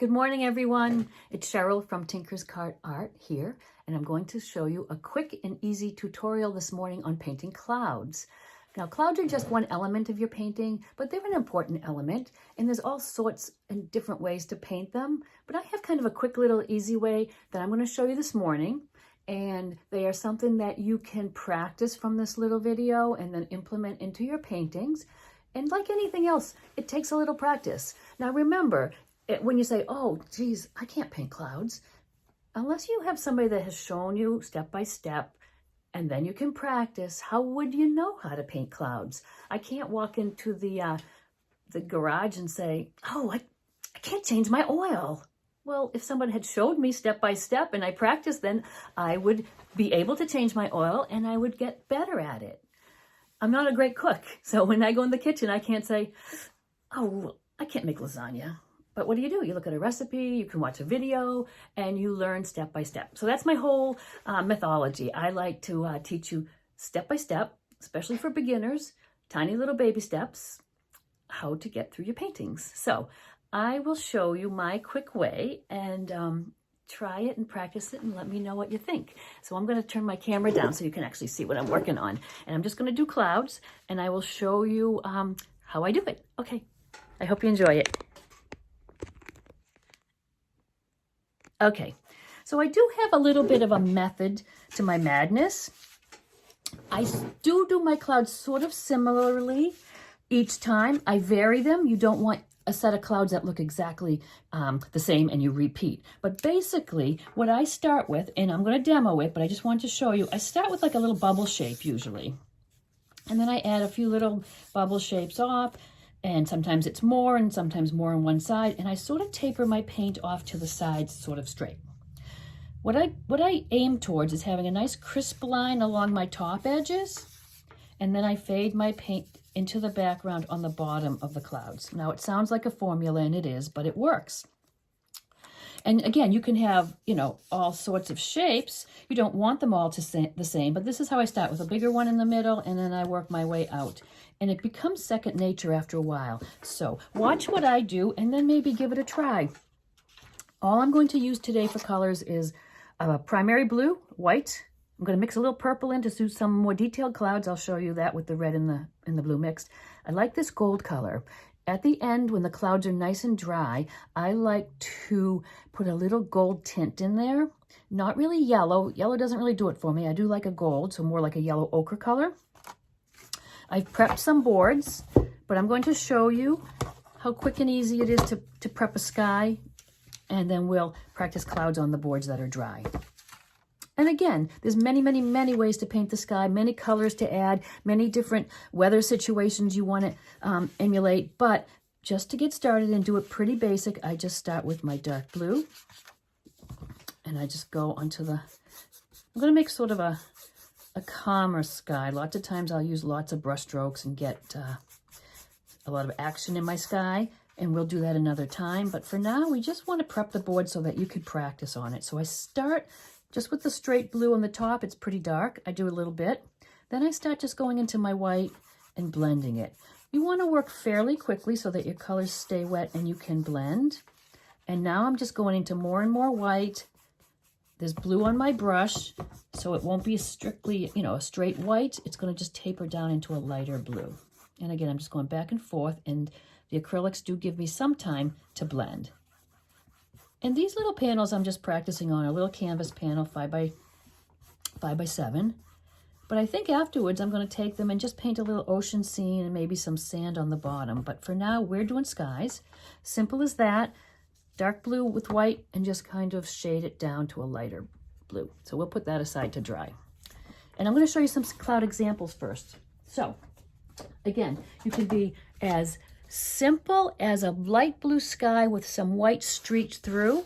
Good morning, everyone. It's Cheryl from Tinker's Cart Art here, and I'm going to show you a quick and easy tutorial this morning on painting clouds. Now, clouds are just one element of your painting, but they're an important element, and there's all sorts and different ways to paint them. But I have kind of a quick little easy way that I'm going to show you this morning, and they are something that you can practice from this little video and then implement into your paintings. And like anything else, it takes a little practice. Now, remember, when you say, oh, geez, I can't paint clouds, unless you have somebody that has shown you step by step, and then you can practice, how would you know how to paint clouds? I can't walk into the garage and say, oh, I can't change my oil. Well, if someone had showed me step by step and I practiced, then I would be able to change my oil and I would get better at it. I'm not a great cook, so when I go in the kitchen, I can't say, oh, I can't make lasagna. But what do? You look at a recipe, you can watch a video, and you learn step by step. So that's my whole methodology. I like to teach you step by step, especially for beginners, tiny little baby steps, how to get through your paintings. So I will show you my quick way, and try it and practice it and let me know what you think. So I'm going to turn my camera down so you can actually see what I'm working on. And I'm just going to do clouds, and I will show you how I do it. Okay, I hope you enjoy it. Okay, so I do have a little bit of a method to my madness. I do my clouds sort of similarly each time. I vary them. You don't want a set of clouds that look exactly the same and you repeat. But basically, what I start with, and I'm going to demo it, but I just wanted to show you, I start with like a little bubble shape usually. And then I add a few little bubble shapes off. And sometimes it's more and sometimes more on one side. And I sort of taper my paint off to the sides sort of straight. What I aim towards is having a nice crisp line along my top edges. And then I fade my paint into the background on the bottom of the clouds. Now it sounds like a formula, and it is, but it works. And again, you can have, all sorts of shapes. You don't want them all the same, but this is how I start, with a bigger one in the middle, and then I work my way out. And it becomes second nature after a while. So watch what I do, and then maybe give it a try. All I'm going to use today for colors is primary blue, white. I'm going to mix a little purple in to suit some more detailed clouds. I'll show you that with the red and the blue mixed. I like this gold color. At the end, when the clouds are nice and dry, I like to put a little gold tint in there. Not really yellow. Yellow doesn't really do it for me. I do like a gold, so more like a yellow ochre color. I've prepped some boards, but I'm going to show you how quick and easy it is to prep a sky, and then we'll practice clouds on the boards that are dry. And again, there's many, many, many ways to paint the sky, many colors to add, many different weather situations you want to emulate. But just to get started and do it pretty basic, I just start with my dark blue. And I just go onto I'm going to make sort of a calmer sky. Lots of times I'll use lots of brush strokes and get a lot of action in my sky. And we'll do that another time. But for now, we just want to prep the board so that you can practice on it. So I start just with the straight blue on the top. It's pretty dark. I do a little bit. Then I start just going into my white and blending it. You want to work fairly quickly so that your colors stay wet and you can blend. And now I'm just going into more and more white. There's blue on my brush, so it won't be strictly, a straight white. It's going to just taper down into a lighter blue. And again, I'm just going back and forth, and the acrylics do give me some time to blend. And these little panels I'm just practicing on, a little canvas panel, 5 by 7. But I think afterwards I'm going to take them and just paint a little ocean scene and maybe some sand on the bottom. But for now, we're doing skies. Simple as that. Dark blue with white, and just kind of shade it down to a lighter blue. So we'll put that aside to dry. And I'm going to show you some cloud examples first. So again, you can be as simple as a light blue sky with some white streaked through.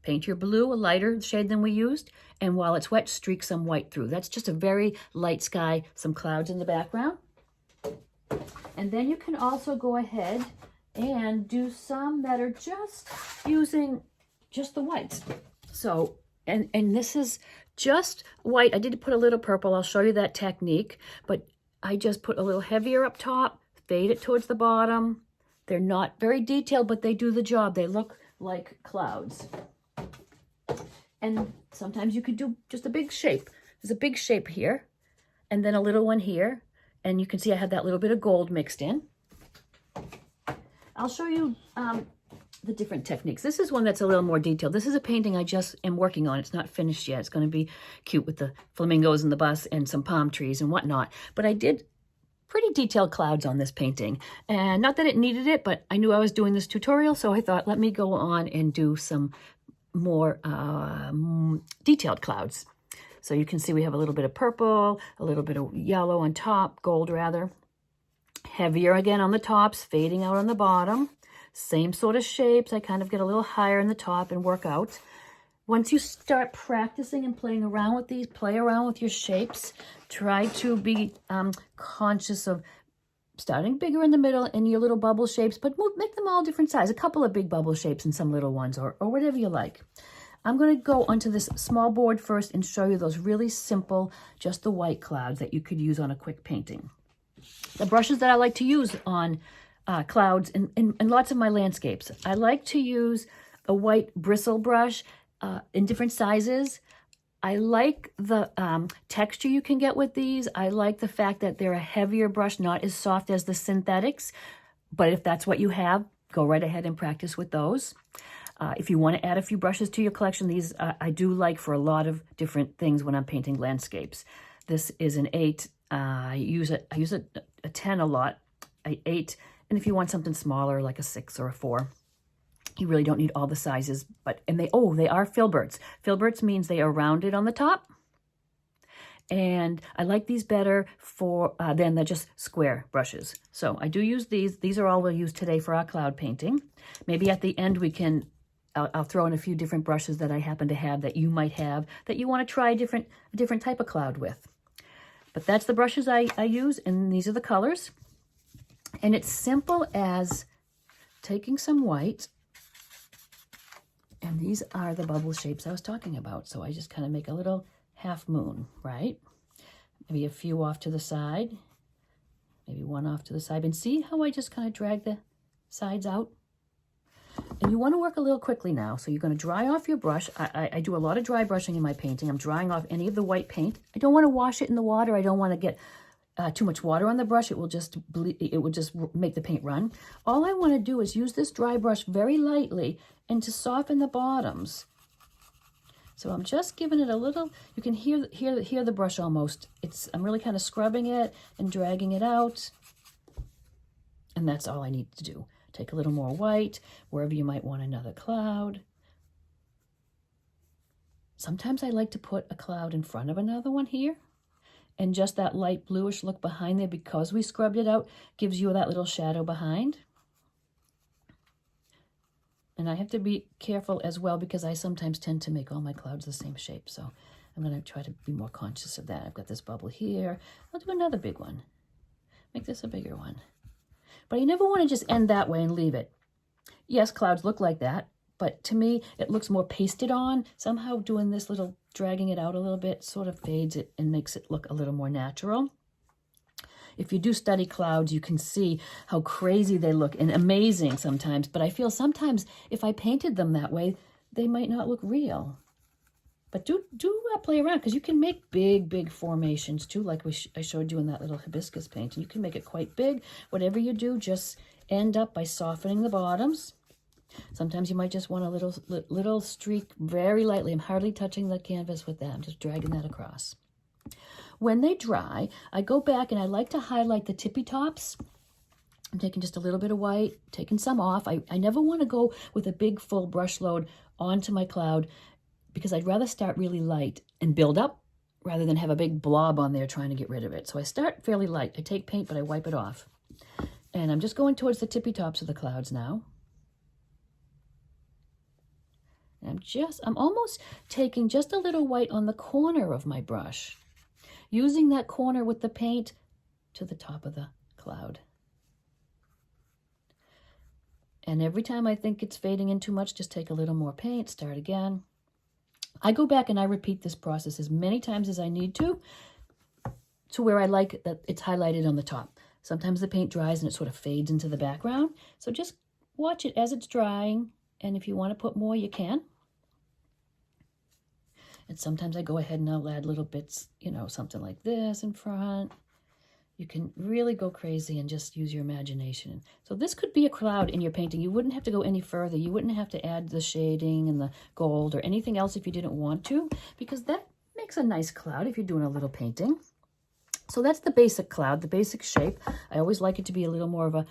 Paint your blue a lighter shade than we used, and while it's wet, streak some white through. That's just a very light sky, some clouds in the background. And then you can also go ahead and do some that are just using just the whites. So, and this is just white. I did put a little purple. I'll show you that technique, but I just put a little heavier up top, fade it towards the bottom. They're not very detailed, but they do the job. They look like clouds. And sometimes you could do just a big shape. There's a big shape here, and then a little one here. And you can see I had that little bit of gold mixed in. I'll show you the different techniques. This is one that's a little more detailed. This is a painting I just am working on. It's not finished yet. It's going to be cute with the flamingos and the bus and some palm trees and whatnot. But I did pretty detailed clouds on this painting. And not that it needed it, but I knew I was doing this tutorial, so I thought, let me go on and do some more detailed clouds. So you can see we have a little bit of purple, a little bit of yellow on top, gold rather. Heavier again on the tops, fading out on the bottom. Same sort of shapes. I kind of get a little higher in the top and work out. Once you start practicing and playing around with these, play around with your shapes. Try to be conscious of starting bigger in the middle in your little bubble shapes, but make them all different size. A couple of big bubble shapes and some little ones, or whatever you like. I'm going to go onto this small board first and show you those really simple, just the white clouds that you could use on a quick painting. The brushes that I like to use on clouds and lots of my landscapes. I like to use a white bristle brush in different sizes. I like the texture you can get with these. I like the fact that they're a heavier brush, not as soft as the synthetics. But if that's what you have, go right ahead and practice with those. If you want to add a few brushes to your collection, these I do like for a lot of different things when I'm painting landscapes. This is an 8. I use a 10 a lot, 8. And if you want something smaller, like a 6 or a 4, you really don't need all the sizes. They are filberts. Filberts means they are rounded on the top. And I like these better than the just square brushes. So I do use these. These are all we'll use today for our cloud painting. Maybe at the end I'll throw in a few different brushes that I happen to have that you might have that you want to try a different type of cloud with. But that's the brushes I use, and these are the colors. And it's simple as taking some white, and these are the bubble shapes I was talking about. So I just kind of make a little half moon, right? Maybe a few off to the side, maybe one off to the side. And see how I just kind of drag the sides out? And you want to work a little quickly now. So you're going to dry off your brush. I do a lot of dry brushing in my painting. I'm drying off any of the white paint. I don't want to wash it in the water. I don't want to get too much water on the brush. It will just make the paint run. All I want to do is use this dry brush very lightly and to soften the bottoms. So I'm just giving it a little, you can hear the brush almost. I'm really kind of scrubbing it and dragging it out. And that's all I need to do. Take a little more white, wherever you might want another cloud. Sometimes I like to put a cloud in front of another one here. And just that light bluish look behind there, because we scrubbed it out, gives you that little shadow behind. And I have to be careful as well, because I sometimes tend to make all my clouds the same shape. So I'm going to try to be more conscious of that. I've got this bubble here. I'll do another big one. Make this a bigger one. But you never want to just end that way and leave it. Yes, clouds look like that, but to me, it looks more pasted on. Somehow doing this little, dragging it out a little bit, sort of fades it and makes it look a little more natural. If you do study clouds, you can see how crazy they look and amazing sometimes. But I feel sometimes if I painted them that way, they might not look real. But do play around, because you can make big formations too, like I showed you in that little hibiscus paint. And you can make it quite big. Whatever you do, just end up by softening the bottoms. Sometimes you might just want a little streak very lightly. I'm hardly touching the canvas with that. I'm just dragging that across. When they dry, I go back and I like to highlight the tippy tops. I'm taking just a little bit of white, taking some off. I never want to go with a big full brush load onto my cloud, because I'd rather start really light and build up rather than have a big blob on there trying to get rid of it. So I start fairly light. I take paint, but I wipe it off. And I'm just going towards the tippy tops of the clouds now. And I'm almost taking just a little white on the corner of my brush, using that corner with the paint to the top of the cloud. And every time I think it's fading in too much, just take a little more paint, start again. I go back and I repeat this process as many times as I need to where I like that it's highlighted on the top. Sometimes the paint dries and it sort of fades into the background. So just watch it as it's drying. And if you want to put more, you can. And sometimes I go ahead and I'll add little bits, you know, something like this in front. You can really go crazy and just use your imagination. So this could be a cloud in your painting. You wouldn't have to go any further. You wouldn't have to add the shading and the gold or anything else if you didn't want to, because that makes a nice cloud if you're doing a little painting. So that's the basic cloud, the basic shape. I always like it to be a little more of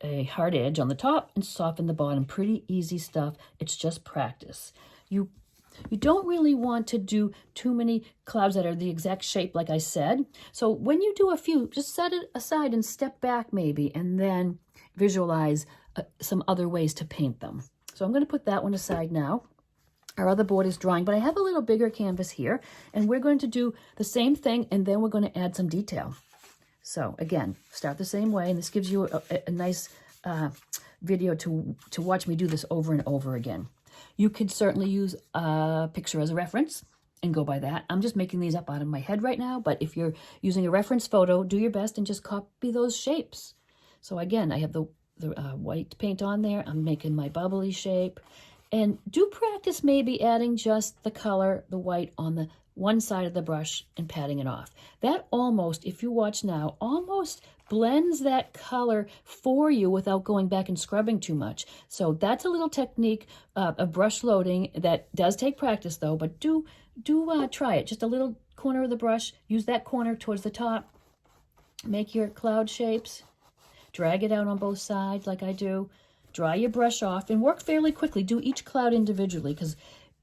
a hard edge on the top and soften the bottom. Pretty easy stuff. It's just practice. You don't really want to do too many clouds that are the exact shape like I said. So when you do a few, just set it aside and step back maybe, and then visualize some other ways to paint them. So I'm going to put that one aside now. Our other board is drying, but I have a little bigger canvas here, and we're going to do the same thing, and then we're going to add some detail. So again, start the same way, and this gives you a nice video to watch me do this over and over again. You could certainly use a picture as a reference and go by that. I'm just making these up out of my head right now, but if you're using a reference photo, do your best and just copy those shapes. So again, I have the white paint on there. I'm making my bubbly shape. And do practice maybe adding just the color, the white, on the one side of the brush and patting it off. That almost, if you watch now, almost blends that color for you without going back and scrubbing too much. So that's a little technique of brush loading that does take practice though, but do try it. Just a little corner of the brush, use that corner towards the top, make your cloud shapes, drag it out on both sides like I do, dry your brush off, and work fairly quickly. Do each cloud individually, because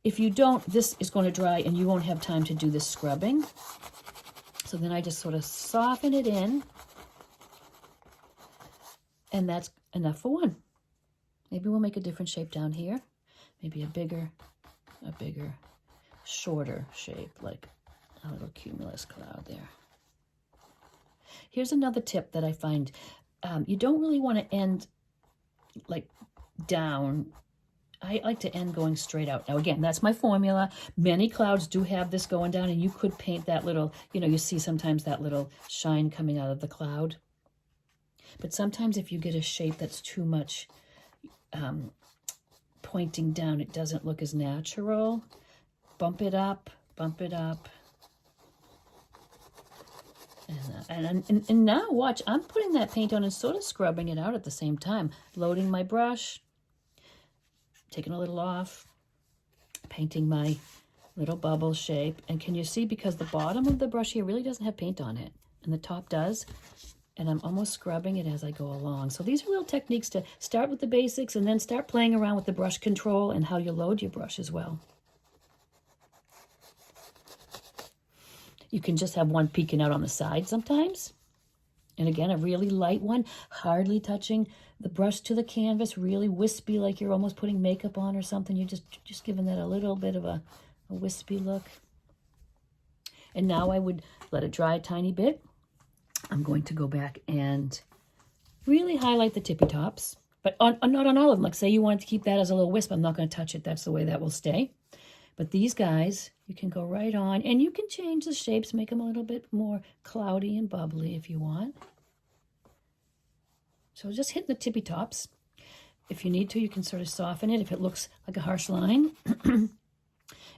if you don't, this is going to dry and you won't have time to do this scrubbing. So then I just sort of soften it in. And that's enough for one. Maybe we'll make a different shape down here. Maybe a bigger, shorter shape, like a little cumulus cloud there. Here's another tip that I find. You don't really want to end like down. I like to end going straight out. Now again, that's my formula. Many clouds do have this going down, and you could paint that little, you know, you see sometimes that little shine coming out of the cloud. But sometimes if you get a shape that's too much pointing down, it doesn't look as natural. Bump it up, bump it up. And now watch, I'm putting that paint on and sort of scrubbing it out at the same time. Loading my brush, taking a little off, painting my little bubble shape. And can you see, because the bottom of the brush here really doesn't have paint on it, and the top does, and I'm almost scrubbing it as I go along. So these are little techniques to start with the basics and then start playing around with the brush control and how you load your brush as well. You can just have one peeking out on the side sometimes. And again, a really light one, hardly touching the brush to the canvas, really wispy, like you're almost putting makeup on or something. You're just giving that a little bit of a wispy look. And now I would let it dry a tiny bit. I'm going to go back and really highlight the tippy tops, but not on all of them. Like say you wanted to keep that as a little wisp, I'm not going to touch it. That's the way that will stay. But these guys, you can go right on, and you can change the shapes, make them a little bit more cloudy and bubbly if you want. So just hit the tippy tops. If you need to, you can sort of soften it if it looks like a harsh line.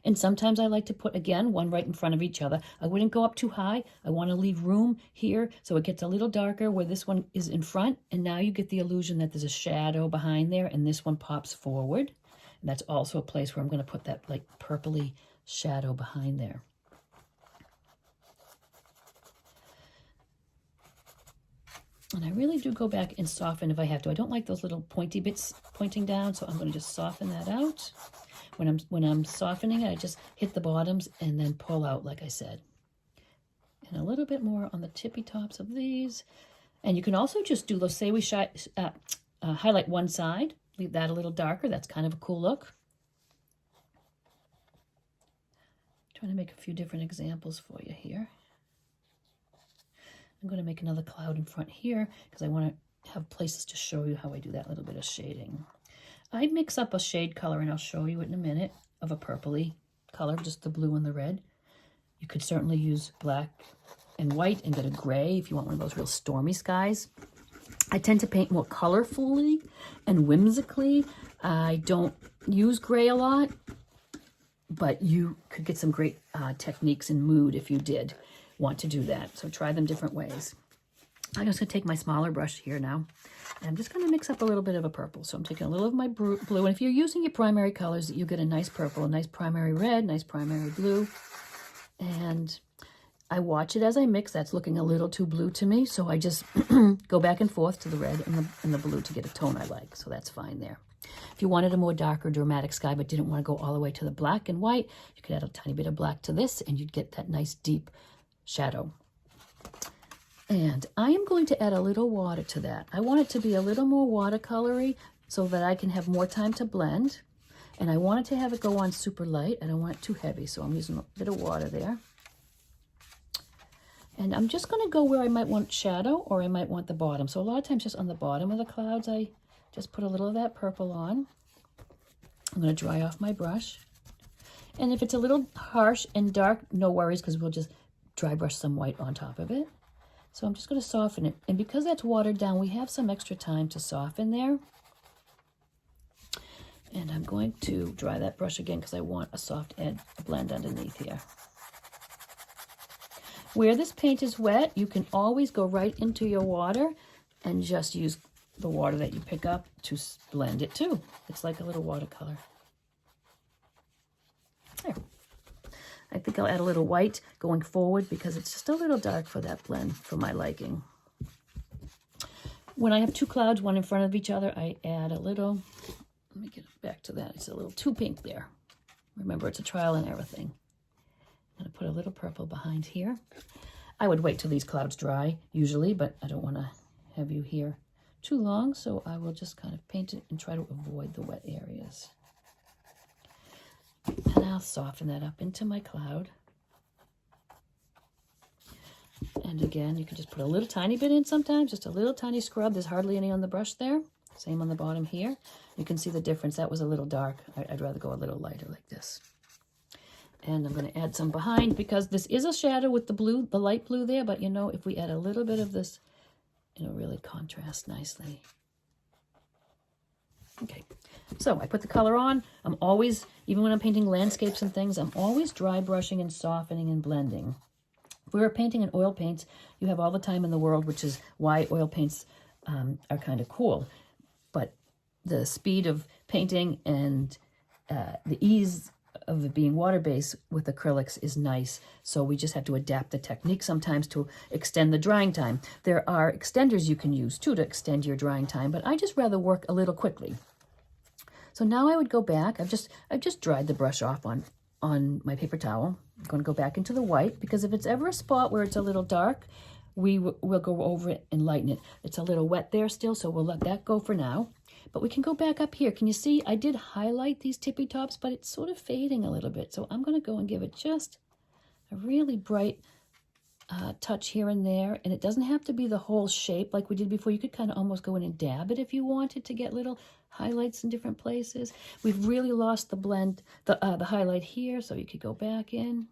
And sometimes I like to put, again, one right in front of each other. I wouldn't go up too high. I want to leave room here so it gets a little darker where this one is in front. And now you get the illusion that there's a shadow behind there, and this one pops forward. And that's also a place where I'm going to put that like purpley shadow behind there. And I really do go back and soften if I have to. I don't like those little pointy bits pointing down, so I'm going to just soften that out. When I'm softening it, I just hit the bottoms and then pull out, like I said. And a little bit more on the tippy tops of these. And you can also just do those, say we highlight one side, leave that a little darker. That's kind of a cool look. Trying to make a few different examples for you here. I'm going to make another cloud in front here because I want to have places to show you how I do that little bit of shading. I mix up a shade color, and I'll show you it in a minute, of a purpley color, just the blue and the red. You could certainly use black and white and get a gray if you want one of those real stormy skies. I tend to paint more colorfully and whimsically. I don't use gray a lot, but you could get some great techniques and mood if you did want to do that. So try them different ways. I'm just going to take my smaller brush here now, and I'm just going to mix up a little bit of a purple. So I'm taking a little of my blue, and if you're using your primary colors, you get a nice purple, a nice primary red, nice primary blue. And I watch it as I mix. That's looking a little too blue to me, so I just go back and forth to the red and the blue to get a tone I like. So that's fine there. If you wanted a more darker, dramatic sky but didn't want to go all the way to the black and white, you could add a tiny bit of black to this, and you'd get that nice deep shadow. And I am going to add a little water to that. I want it to be a little more watercolory so that I can have more time to blend. And I wanted to have it go on super light. I don't want it too heavy, so I'm using a bit of water there. And I'm just going to go where I might want shadow or I might want the bottom. So a lot of times just on the bottom of the clouds, I just put a little of that purple on. I'm going to dry off my brush. And if it's a little harsh and dark, no worries, because we'll just dry brush some white on top of it. So I'm just going to soften it. And because that's watered down, we have some extra time to soften there. And I'm going to dry that brush again because I want a soft edge blend underneath here. Where this paint is wet, you can always go right into your water and just use the water that you pick up to blend it too. It's like a little watercolor. There. I think I'll add a little white going forward because it's just a little dark for that blend for my liking. When I have two clouds, one in front of each other, I add a little, let me get back to that. It's a little too pink there. Remember, it's a trial and error thing. I'm going to put a little purple behind here. I would wait till these clouds dry usually, but I don't want to have you here too long, so I will just kind of paint it and try to avoid the wet areas. And I'll soften that up into my cloud. And again, you can just put a little tiny bit in sometimes, just a little tiny scrub. There's hardly any on the brush there. Same on the bottom here. You can see the difference. That was a little dark. I'd rather go a little lighter like this. And I'm going to add some behind because this is a shadow with the blue, the light blue there. But you know, if we add a little bit of this, it'll really contrast nicely. Okay, so I put the color on. I'm always, even when I'm painting landscapes and things, I'm always dry brushing and softening and blending. If we were painting in oil paints, you have all the time in the world, which is why oil paints are kind of cool. But the speed of painting and the ease of it being water-based with acrylics is nice. So we just have to adapt the technique sometimes to extend the drying time. There are extenders you can use too to extend your drying time, but I just rather work a little quickly. So now I would go back. I've just dried the brush off on my paper towel. I'm going to go back into the white because if it's ever a spot where it's a little dark, we'll go over it and lighten it. It's a little wet there still, so we'll let that go for now. But we can go back up here. Can you see? I did highlight these tippy tops, but it's sort of fading a little bit. So I'm going to go and give it just a really bright touch here and there. And it doesn't have to be the whole shape like we did before. You could kind of almost go in and dab it if you wanted to get little highlights in different places. We've really lost the blend, the highlight here, so you could go back in.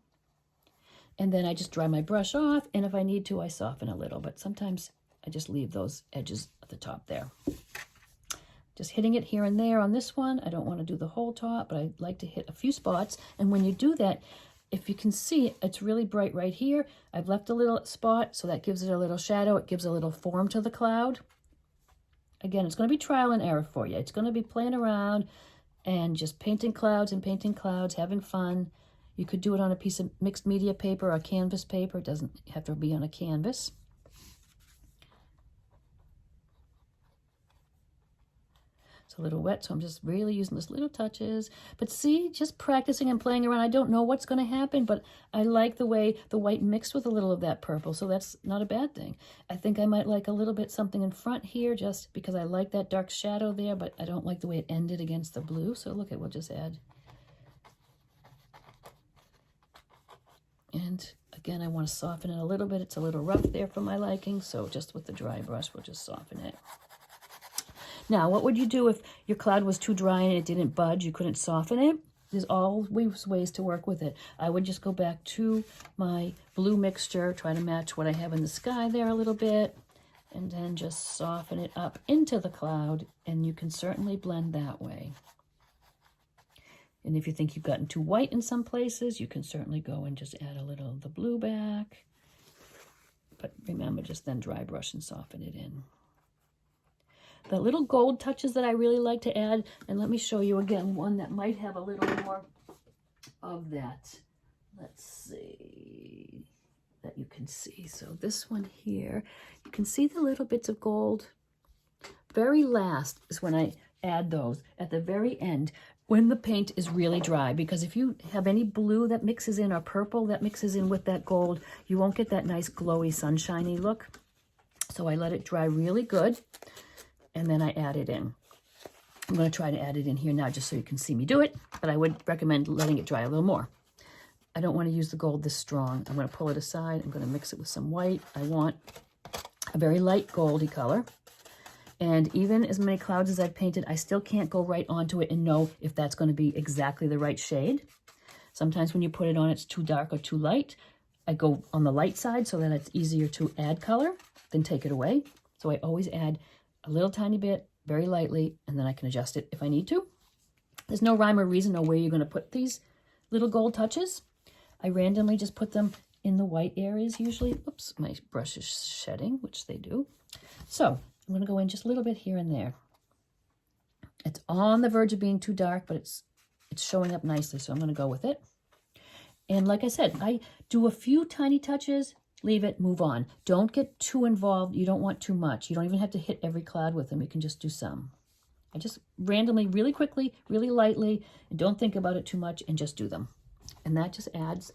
And then I just dry my brush off, and if I need to, I soften a little. But sometimes I just leave those edges at the top there. Just hitting it here and there on this one. I don't want to do the whole top, but I like to hit a few spots. And when you do that, if you can see, it's really bright right here. I've left a little spot, so that gives it a little shadow. It gives a little form to the cloud. Again, it's going to be trial and error for you. It's going to be playing around and just painting clouds and painting clouds, having fun. You could do it on a piece of mixed media paper or canvas paper. It doesn't have to be on a canvas. It's a little wet, so I'm just really using those little touches. But see, just practicing and playing around. I don't know what's going to happen, but I like the way the white mixed with a little of that purple, so that's not a bad thing. I think I might like a little bit something in front here just because I like that dark shadow there, but I don't like the way it ended against the blue. So look, we'll just add. And again, I want to soften it a little bit. It's a little rough there for my liking, so just with the dry brush, we'll just soften it. Now, what would you do if your cloud was too dry and it didn't budge? You couldn't soften it? There's always ways to work with it. I would just go back to my blue mixture, try to match what I have in the sky there a little bit, and then just soften it up into the cloud, and you can certainly blend that way. And if you think you've gotten too white in some places, you can certainly go and just add a little of the blue back. But remember, just then dry brush and soften it in. The little gold touches that I really like to add, and let me show you again one that might have a little more of that. Let's see, that you can see. So this one here, you can see the little bits of gold. Very last is when I add those, at the very end, when the paint is really dry, because if you have any blue that mixes in or purple that mixes in with that gold, you won't get that nice glowy sunshiny look. So I let it dry really good, and then I add it in. I'm going to try to add it in here now just so you can see me do it, but I would recommend letting it dry a little more. I don't want to use the gold this strong. I'm going to pull it aside. I'm going to mix it with some white. I want a very light goldy color. And even as many clouds as I've painted, I still can't go right onto it and know if that's going to be exactly the right shade. Sometimes when you put it on, it's too dark or too light. I go on the light side so that it's easier to add color than take it away. So I always add a little tiny bit, very lightly, and then I can adjust it if I need to. There's no rhyme or reason or where you're going to put these little gold touches. I randomly just put them in the white areas usually. Oops, my brush is shedding, which they do. So I'm going to go in just a little bit here and there. It's on the verge of being too dark, but it's showing up nicely, so I'm going to go with it. And like I said, I do a few tiny touches, leave it, move on. Don't get too involved. You don't want too much. You don't even have to hit every cloud with them. You can just do some. I just randomly, really quickly, really lightly, and don't think about it too much, and just do them. And that just adds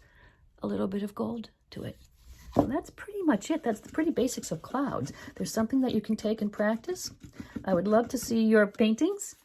a little bit of gold to it. So that's pretty much it. That's the pretty basics of clouds. There's something that you can take and practice. I would love to see your paintings.